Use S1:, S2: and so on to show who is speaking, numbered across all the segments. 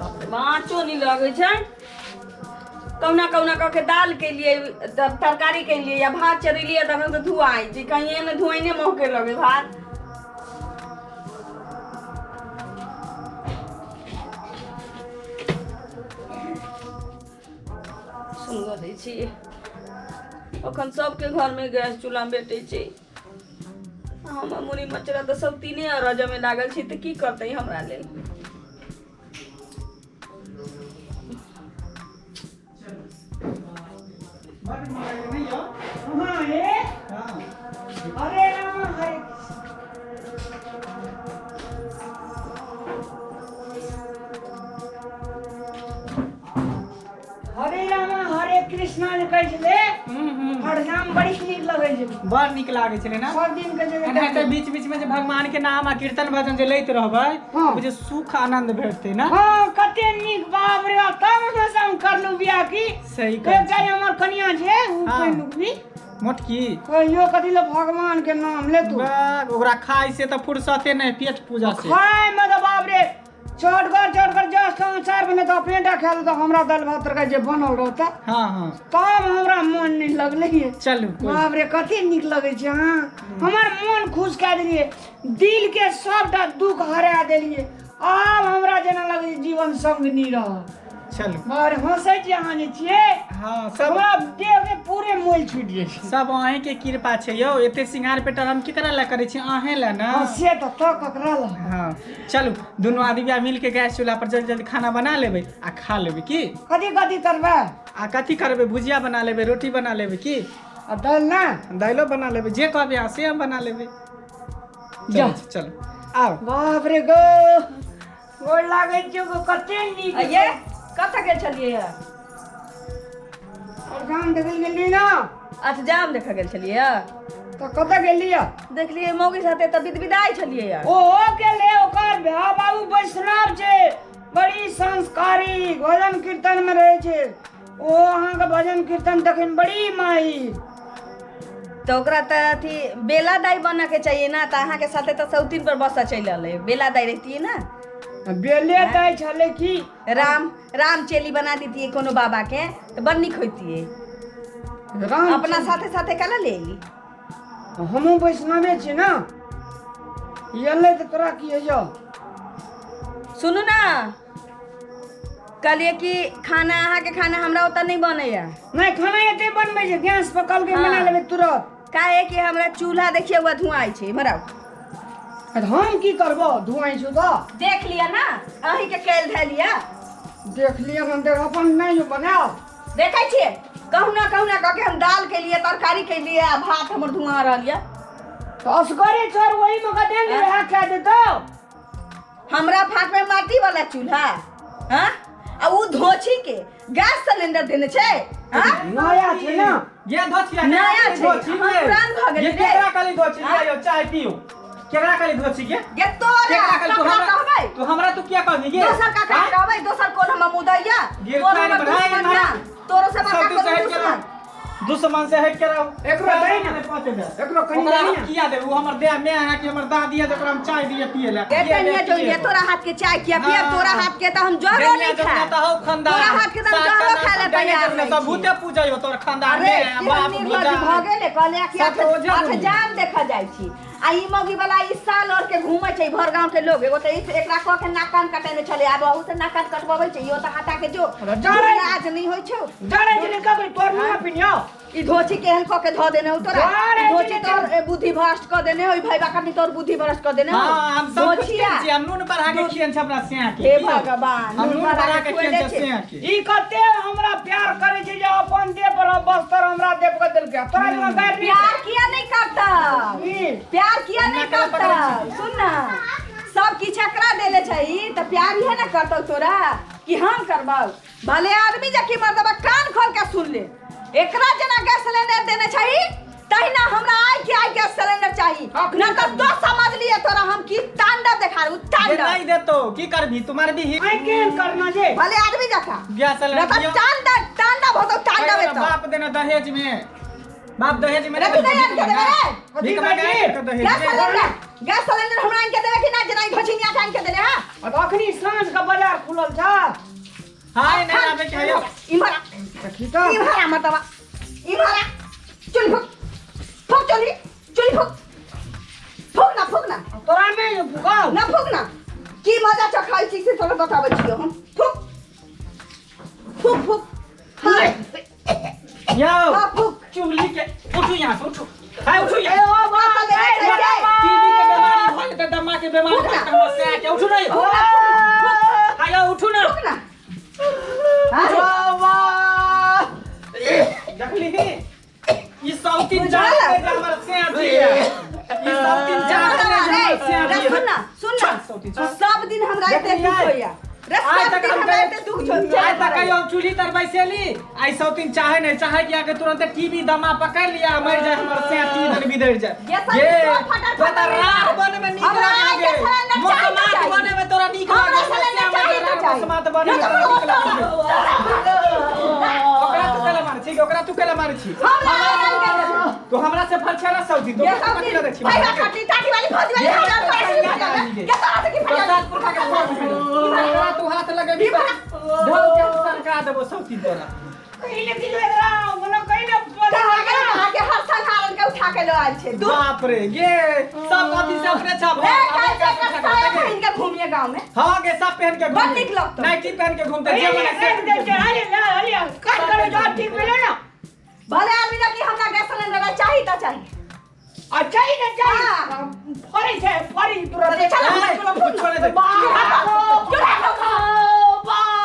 S1: बाँचो नहीं लगे छे कौना कौना कह के दाल के लिए तरकारी के लिए या भात चढ़ेलिए तब तो धुआई जी कहीं एने धुआई ने महके लगे भात सुन दै छी अखन सबके घर में गैस चूल्हा भेटै छै हम मुनी मचरा तो सब तीने अरज में लागल छी त की करतै हमरा लेल
S2: हरे रामा हरे कृष्णा कहै छले हरनाम बड़ी नीक लगै छै
S3: बड़ नीक लागै छले ना
S2: सब दिन के जे
S3: एनाहिते बीच बीच में जे भगवान के नाम आ कीर्तन भजन जे लैत रहबै ओ जे सुख आनंद भेटतै ना
S2: हां कते नीक बाप रे तब हम करलु बियाह की
S3: सही
S2: एक जाय हमर कन्या छै उ पहिलु भी
S3: मोटकी
S2: कहियो कथि ले भगवान के नाम ले तू
S3: ओकरा खाय से त फुर्सते नहीं पेट पूजा से
S2: खाय में तो बाप रे चढ़कर जस्ट 4 बजे तो पेंटा खेल तो हमरा दाल भात तरकारी जे बनल रहता
S3: हां
S2: तब हमरा मन नहीं लगले
S3: चलू
S2: बाप रे कते नीक लगे छै हां हमर मन खुश कए देलिए दिल के सबटा दुख हरा देलिए अब हमरा जेना लगे जीवन संगनी रह
S3: चलू
S2: बारे हंसै छी अहाँ जे छिए
S3: हां सब
S2: देह के पूरे मोल छूट जाय छै
S3: सब अहीं के कृपा छै यो एते सिंगार पेटर हम केकरा ला करे छी अहीं ला ना
S2: से तो ककरा ला
S3: हां चलू दोनों आदमी मिल के गैस चूल्हा पर जल्दी जल्दी खाना बना लेबै आ खा लेबै की
S2: कथि करबै
S3: आ कथी करबै भुजिया बना लेबै रोटी बना लेबै की
S2: आ दाल ना
S3: दाइलो बना लेबै जे कहबै आ से हम बना लेबै
S2: जा
S3: चलो आओ
S2: बाप रे गो गोड़ लागै छै गो कते नीक
S1: ये कतऽ गेल छलियै है
S2: और गाम देखल गेली ना
S1: अच्छा जाम देखा गेल छलियै
S2: तो कतऽ गेलियै
S1: देखलियै मौगी साथे तऽ विदाई छलियै यार
S2: ओ गेले ओकर भा बाबू वैष्णव छै बड़ी संस्कारी भजन कीर्तन में रहे छै ओ अहाँ के भजन कीर्तन देखे में बड़ी माई
S1: तो ओकरा त अथी बेला दाई बना के चाहिए ना त अहाँ के साथे त सौतीन पर बस चल आले बेला दाई रहती ना
S2: बेले दाई छले की
S1: राम चेली बना देती कोनो बाबा के तो बड़ निक होती अपना साथे साथे कला ले
S2: हमहू वैष्णवे छी ना येले तो तोरा की है जो
S1: सुनू ना कहलिए कि खाना अहाँ के खाना हमरा ओतऽ नहीं बनैया
S2: नहीं खाना एते बनबै छै गैस पर कल के बना लेबै तुरंत
S1: काहे कि हमरा चूल्हा देखिए हुआ धुआं छै मराउ
S2: हम की करबो धुआं छु तो
S1: देख लिया ना अहीं के कैल धै लिया
S2: देख लिया हम देख अपन नहीं बनाओ
S1: देखै छियै कहूना कह के हम दाल के लिए तरकारी के लिए आ भात हमर धुआं रहल या
S2: तो असगरे छोर वही में कदे ले रहा क्या दे तो
S1: हमरा फाट में माटी वाला चूल्हा हां आ उ धोछी के गैस सिलेंडर देने छै हां
S2: नया छै ना
S3: ये धोछिया
S1: नया छै पुरान भ गेल
S3: ये केकरा काली धोछिया यो चाय पियो केकरा काली धोछी के
S1: गे तोरा कहबै
S3: तो हमरा तू क्या कहबी गे
S1: दोसर का कहबै दोसर कोन हम मुदैया तोरो से बड़का
S3: दुश्मन से हट के रहो
S2: एकरो दई ना एकरो कनी
S3: ओकरा किया दे वो हमर देह में है कि हमर दादी है जेकरा हम चाय दिए पिए ले
S1: केतनिया जोइए तोरा हाथ के चाय किया पिए तोरा हाथ के त हम जरो नहीं खा
S3: त हो खानदान
S1: तोरा हाथ के त हम जरो खा ले तैयार
S3: सब भूते पूजा हो तोर खानदान में बाप
S1: भूजा भगेले कहले कि आठ जान देखा जाय छी आ ई मौगी वाला ई साल और के घूमै छै भर गांव के लोग एगो त एकरा क के नाक कान कटेने छले आ बहुत से नाक कान कटबाबै छै यो त हटा के जो आज नहीं होय छौ
S2: जाने जे कबे तोर मुंह पिनियो
S1: ई धोची केहन क के ध देने हो तोरा धोची तोर बुद्धि भ्रष्ट क देने हो भाई बाकनी तोर बुद्धि भ्रष्ट क देने हो
S3: हां हम सब कुछ छी हम नून पर आके खियन छ अपना सेहा के
S1: हे भगवान
S3: हम नून पर आके खियन छ सेहा के
S2: ई कते हमरा प्यार करे छै जे अपन देह पर बस्तर हमरा देव के देल के तोरा में गैर
S1: प्यार किया नहीं करता प्यार किया नहीं करता सुन ना सब किछ एकरा देले छै त प्यार ही ना करतौ तोरा कि हम करबौ भले आदमी जकी मर्दबा कान खोल के सुन ले एकरा जना गैस सिलेंडर देने छै तहिना हमरा आई गैस सिलेंडर चाहिए ना त तो समझ लिए तोरा हम की तांडव देखा रहा तांडव
S3: नहीं देतो की करबी तुम्हारे भी
S2: आई केन करना जे
S1: भले आदमी जका
S3: गैस सिलेंडर
S1: तांडव होतो तांडव है तो
S3: बाप देना दहेज में बाप दहेज में
S1: भीख मांगे
S3: दहेज में
S1: गैस सिलेंडर हमरा आन के देवे कि ना जना घोछिनिया के आन के देले हां
S2: अब अखनी सांझ का बाजार खुलल था
S3: हाय नहीं आवे के आयो
S1: इमरा
S2: देखी तो
S1: इमरा मतवा इमरा चुल फुक फुक चली चुल फुक ना
S2: तोरा नहीं फुकाओ
S1: ना फुक ना की मजा चखाई छी से तोरा बताबै छियो हम फुक हाय
S3: यो
S1: हां फुक
S3: चुगली के उठो यहां से उठो हाय उठो
S1: ए
S3: यहां
S1: ओ बात ले
S3: टीबी के बीमारी होय त दमा के बीमारी का से के उठो नहीं हाय उठो ना
S1: फुक ना हां
S3: देखली ई सौतीन जान के हमर से आजी ई सौतीन जान के हमर से आजी
S1: सुन ना सब दिन हमरा एते दुख होया
S3: आज तक हम
S1: एते दुख छोड़
S3: आज तक हम चूल्ही तर बैसेली आई सौतीन चाहे नहीं चाहे कि आके तुरंत टीवी दमा पकड़ लिया मर जाए हमर से तीन बिदर जाए ये तो राह बने में निक लागे मौसमात बने में तोरा निक लागे मौसमात बने में तोरा निक लागे ओकरा तू केला मार छी ओकरा तू केला मार छी तो हमरा से फरछरा सौती तो पकड़ दे छी
S1: भाई काटी टाटी वाली भौजी वाली क्या तरह से की
S3: प्रसादपुर का के तू हाथ लगे भी ढोल के सरका देबो सौती तोरा
S2: कहिले किलो बोलो कहिले पता
S1: आगे हर संहारन के उठा के लो आल छे
S3: बाप रे ये सब कथि से अपने छाप
S1: ए कैसे कसाय पहन के घूमिए गांव में
S3: हां के सब पहन के
S1: बड़ निक लगतो
S3: नाइटी पहन के घूमते जे मने से
S2: अरे कट करो जो ठीक मिले ना
S1: भले आदमी ना कि हमरा गैस सिलेंडर चाहिए त चाहिए
S2: अच्छा ही ना चाहिए फरी तुरंत
S3: छोड़ दे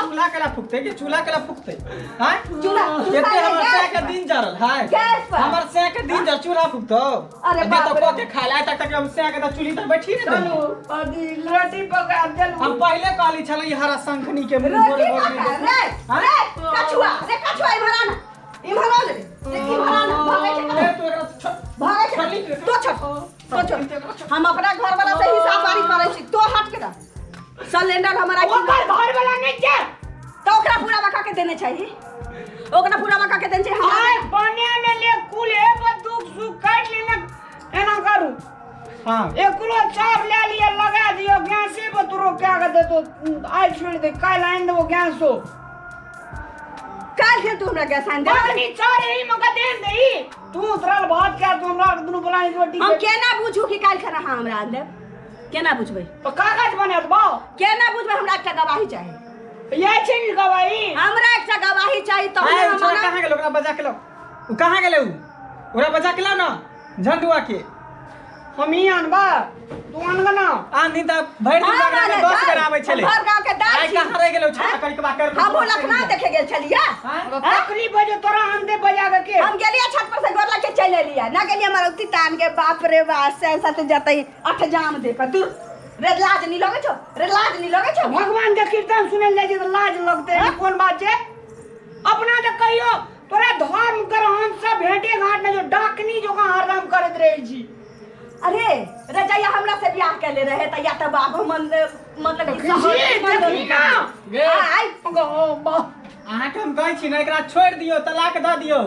S3: चूल्हा केला फुकते कि चूल्हा केला फुकते हैं
S1: चूल्हा
S3: एते हमर से के दिन जरल है
S1: गैस पर
S3: हमर से के दिन जर चूल्हा फुकतो
S1: अरे
S3: बाप
S1: बाप
S3: रे
S1: रे।
S3: के खाला तक हम से के चूल्ही त बैठी ने
S2: चलो अभी रोटी पका चलो
S3: हम पहले काली छलै हरा शंखनी के
S1: रोटी पका रे कछुआ इमरा ले इमरा भागे छे तो छोड़ हम अपना घर वाला से हिसाब बारी करे छी तो हट के सिलेंडर हमारा
S2: ओकर घर वाला नहीं के
S1: तो ओकरा पूरा बका के देने चाहिए ओकरा पूरा बका के देने चाहिए
S2: हाय बने ने ले कुले बंदूक सुख काट लेना एना करू
S3: हां
S2: एक किलो चाप ले लिया लगा दियो गैस से बतरो क्या कर दे तो आज छोड़ दे काल आइन दो गैस हो
S1: काल के तू हमरा गैस आन दे
S2: बानी चारे ही मगा दे दे तू उतरल बात क्या तू हमरा दुनु बुलाई रोटी
S1: हम केना बुझू कि काल खाना हमरा आन दे केना बुझबै
S2: तो कागज बने बाओ
S1: केना बुझबै हमरा एकटा गवाही चाहिए
S2: ये छिन गवाही
S1: हमरा एकटा गवाही चाहिए तो
S3: हम कहां गेल ओकरा बजा के लो उ कहां गेले उ ओकरा बजा के ला ना झंडुआ के
S2: हम ही अनबा तू अनगना
S3: आंधी त भरि दिन लगा के 10 बेर आबै छले
S1: हर गांव के दाई
S3: आई कहां रह गेलो छा करके कर
S1: हम लखना देखे गेल छलिया
S2: अकली बजे तोरा अंदे बजा के
S1: हम गेलिया छत पर से गोर लग के चले लिया ना गेलिया मारुति तान के बाप रे बाप से साथ जतई 8 जाम दे कर दूर रे लाज नहीं लगे छो रे लाज नहीं लगे छो
S2: भगवान के कीर्तन सुने ले जे लाज लगते है कौन बात है अपना तो कहियो तोरा धर्म कर हम सब भेंटे घाट में जो डाकनी जो का हरदम करत रहे छी
S1: अरे रजैया हमरा से ब्याह कर ले रहे त या त बाबू मन मतलब कि
S2: देखी ना
S1: आई
S3: अहाँ के हम कहै छी ना एकरा छोड़ दियो तलाक द दियो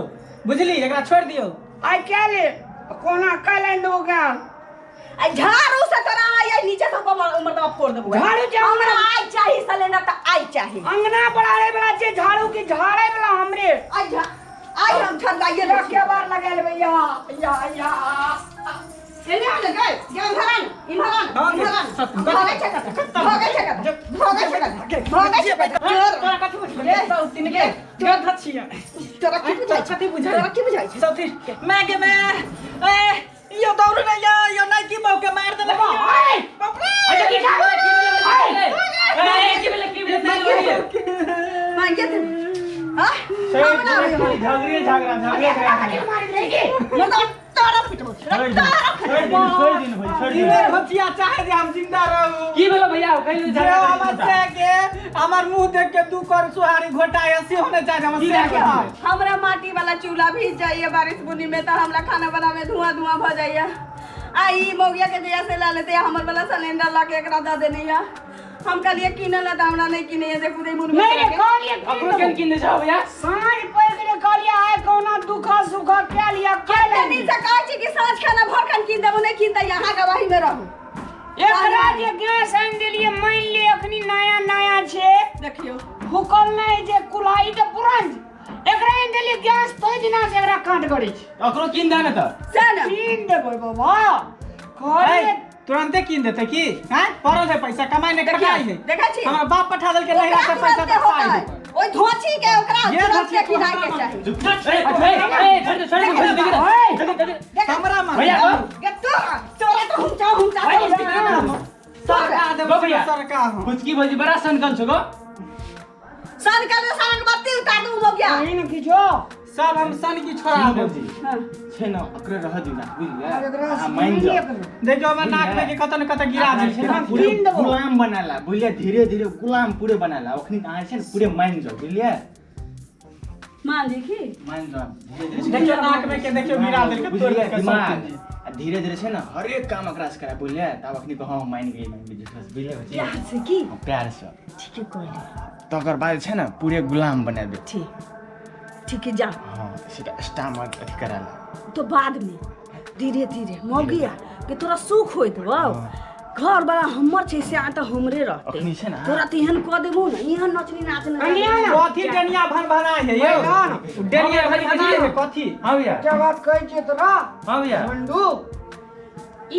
S3: बुझली एकरा छोड़ दियो
S2: आई क्या ले कोना कल दो क्या
S1: आई झाड़ू से तोरा आई नीचे से मर्दवा फोड़ देबो
S2: झाड़ू जा
S1: हमरा आई चाहिए सिलेंडर त आई चाहिए
S2: अंगना बढ़ाड़े वाला छे झाड़ू की झाड़े वाला हमरे
S1: आई हम ठंडाइए
S2: रख के बार लगा ले भैया या
S1: एने आ गए ये इमरान भागे चोर
S3: तोरा कथि बुझले
S1: ये सौतीन के
S3: चोर धछिया
S1: तोरा की बुझाई
S3: सौती मैं के मैं ए यो दौड़ ना यो नहीं की मौके मार दे
S2: ओए अरे की झाड़ू
S3: की बोले
S1: मांगे थे हां
S3: झगड़े
S2: मार देगी
S1: मतलब तोरा पिटबो
S3: धछिया चाहे जे हम जिंदा रहू
S4: की बोलो भैया कहलु
S3: जे हमर से के हमर मुंह देख के तू कर सुहारी घोटाए से होने चाहिए हमर से के
S1: हमरा माटी वाला चूल्हा भी जाइए बारिश बुनी में तो हमरा खाना बनावे धुआं धुआं भ जाइए आई मौगिया के जैसे से ला लेते हमर वाला सिलेंडर ला के एकरा द देने या हम कहलिए किने ला दामना नहीं किने जे पूरे मुन में
S2: नहीं कहलिए
S4: अपनो केन किन जाओ भैया
S2: साँझ पैर के कहलिए आए कोना दुखा सुखा क्या लिया
S1: कितने दिन से कहै छी कि साँझ खाना भोर खान कीन देबो, नहीं कीन दे, यहाँ गवाही में रहू।
S2: एकरा जे गैस आनि देलिए मान ले अखनी नया नया छे
S1: देखियो
S2: फुकल नहीं जे कुलाई त पुरान एकरा आनि देलिए गैस तोय दिना से एकरा काट गड़ी छे
S3: ओकरो कीन दे न त
S1: से न
S2: कीन देबै बाबा कहले
S3: तुरंते कीन देते की हैं परल है पैसा कमाई ने कमाई है
S1: देखै छी
S3: हमरा बाप पठा देल के नहिरा से पैसा त पाई दे
S1: ओइ धोची के ओकरा
S3: ये
S1: तुरंत
S3: धोची
S1: के किनाय के चाही।
S3: हमरा मां
S1: भैया के तोरा तो हम चाहूं
S3: सरकार दे सरकार
S4: कुछ की भजी बड़ा संकल छगो
S1: सन कर सारंग बत्ती उतार दूं हो गया।
S2: कहीं न किछो
S3: सब हम सन की छोड़ा दे
S1: हां
S4: छे न अकरे रह दिना बुझलिए
S2: एकरा
S4: आ माइन जा
S3: देखो मैं नाक में के कत न कत गिरा दे
S4: छे ना पूरे गुलाम बनाला बुझलिए धीरे धीरे गुलाम पूरे बनाला ओखनी आए छे पूरे माइन जाओ बुझलिए
S1: मान देखी
S4: माइन जाओ धीरे धीरे
S3: देखियो नाक में के देखियो गिरा दे के तोड़ दे के
S4: दिमाग धीरे धीरे छे ना हर एक काम एकरा से करा बुझलिए तब अखनी को हम माइन गई माइन बिजनेस बुझलिए बच्चे
S1: प्यार से की
S4: प्यार से
S1: ठीक है कहले
S4: तकर बाद छे ना पूरे गुलाम बना दे
S1: ठीक है जा
S4: हां सीधा स्टाम अथी कराला
S1: तो बाद में धीरे धीरे मौगिया के तोरा सुख होइत हो घर वाला हमर छै से आ त हमरे रहते
S4: अखनी छै ना
S1: तोरा तिहन क देबो न इहन नचनी नाचने
S3: कथी डेनिया भन भना है यो डेनिया भन भना है कथी
S4: हां भैया
S2: क्या बात कहै छै तोरा
S4: हां भैया
S2: मंडू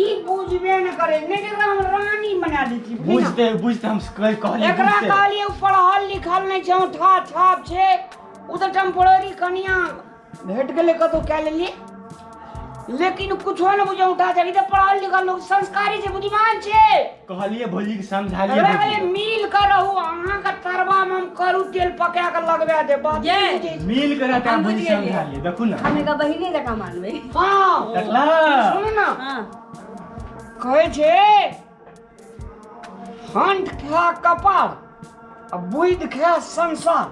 S2: ई बुझबे न करे ने एकरा हम रानी बना देती
S4: बुझते हम कहलिए
S2: एकरा कहलिए पढ़ल लिखल नहीं छै ठा छाप छै उ त टेम्पररी कनिया भेट गेले कतो कह लेलिए लेकिन कुछो न बुझे उठा जाबी त पढ़ल लिखल लोग संस्कारी छै बुद्धिमान छै
S4: कहलिए भौजी के समझा
S2: एकरा
S4: लिए
S2: कहलिए मिल कर रहू अहाँ का तरवा में हम करू तेल पका के लगवा दे बात
S1: ये।
S2: नहीं बुझै छै।
S4: मिल कर का
S1: हम बुझ
S4: भौजी
S1: गेलिए।
S4: समझा लिए देखू ना
S1: हमें का बहिनी जका मानबे
S2: हां
S4: देखला
S2: सुन ना
S1: हां
S2: कहै छै हंट खा कपार आ बुध खा संसार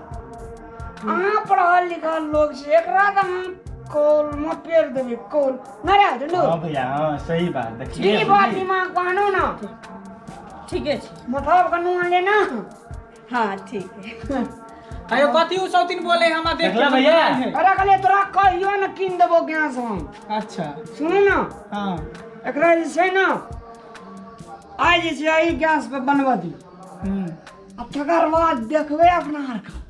S2: अहाँ पढ़ल लिखल लोग छै एकरा त हम कोल में पेर देबे कोल न रे डंडू
S4: हां भैया हां सही बात देखिए
S2: ई बात दिमाग बानो ना
S1: ठीक है
S2: मतलब कनु ले ना
S1: हां ठीक है
S3: आयो कथी उ सौतीन बोले हम देख
S4: देखला भैया।
S2: अरे कहले तोरा कहियो न किन देबो गैस हम
S3: अच्छा
S2: सुनू ना
S3: हां
S2: एकरा जे छै ना आइ जे छै ई गैस पे बनवा दी आ तकर बाद देखबे अपना हार का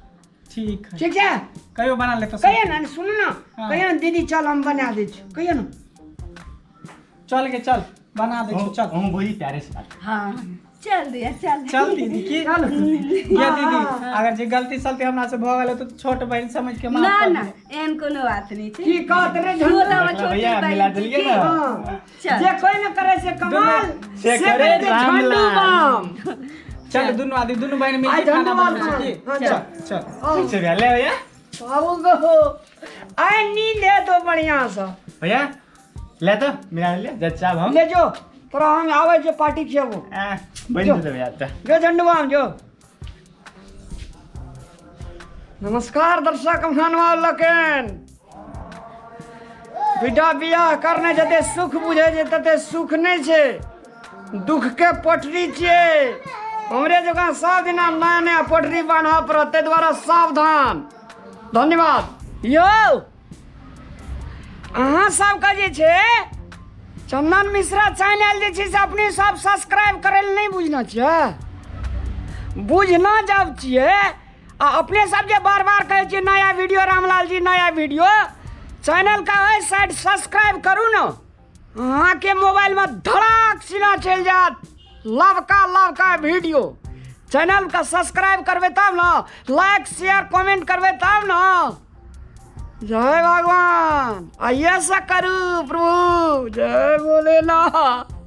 S3: ठीक है
S2: ठीक है
S3: कहियो बना ले तो
S2: कहिए ना सुन ना
S3: हाँ।
S2: कहिए ना दीदी चल हम बना दे छी कहिए ना
S3: चल के चल बना दे छु चल
S4: हम भौजी प्यारे से बात
S1: हां चल दिया
S3: चल दीदी की
S2: चल
S3: ये दीदी अगर जे गलती सलती हमरा से भ गेल तो छोट बहन समझ के माफ
S1: ना
S3: कर
S1: ना एहन कोनो बात नहीं छै
S2: की कहत रे
S1: छोटा
S2: झंडा
S1: बा छोटी
S4: भैया
S1: बहन
S4: मिला
S1: छी
S4: देलिए
S1: की?
S4: ना
S2: हाँ।
S1: चल।
S2: जे कोई न करे से कमाल
S4: से करे
S2: झंडू
S4: रामलाल।
S2: बम
S3: चल दोनों आदि दोनों बहन मिल
S2: आई
S3: के खाना
S2: धन्यवाद,
S3: बना की
S2: हाँ,
S3: चल चल
S4: ठीक से ले भैया
S2: बाबू गो आए नींद है तो बढ़िया सा
S4: भैया ले तो मिला ले जच्चा हम
S2: ले जो तोरा हम आवे जे पार्टी खियाबो
S4: बन दे भैया
S2: जो झंडू बम जो नमस्कार दर्शक महानुभाव बेटा बियाह करने जते सुख बुझे जे तते सुख नहीं छे दुख के पटरी छे हमरे जगह सब दिना नया नया पटरी बांधा पड़त ताहि द्वारा सावधान धन्यवाद यौ अहाँ सबके जे छै चंदन मिश्रा चैनल जे छै से अपने सब सब्सक्राइब करै लए नहीं बुझना छियै बुझना जब छियै आ अपने सब जे बार बार कहै छियै नया वीडियो रामलाल जी नया वीडियो चैनल का है साइड सब्सक्राइब करू ना अहाँके मोबाइल में धड़ाक सीना चल जात लवका वीडियो चैनल का सब्सक्राइब करबे तब ना लाइक शेयर कमेंट करबे तब ना जय भगवान आइए सा करू प्रभु जय भोलेनाथ।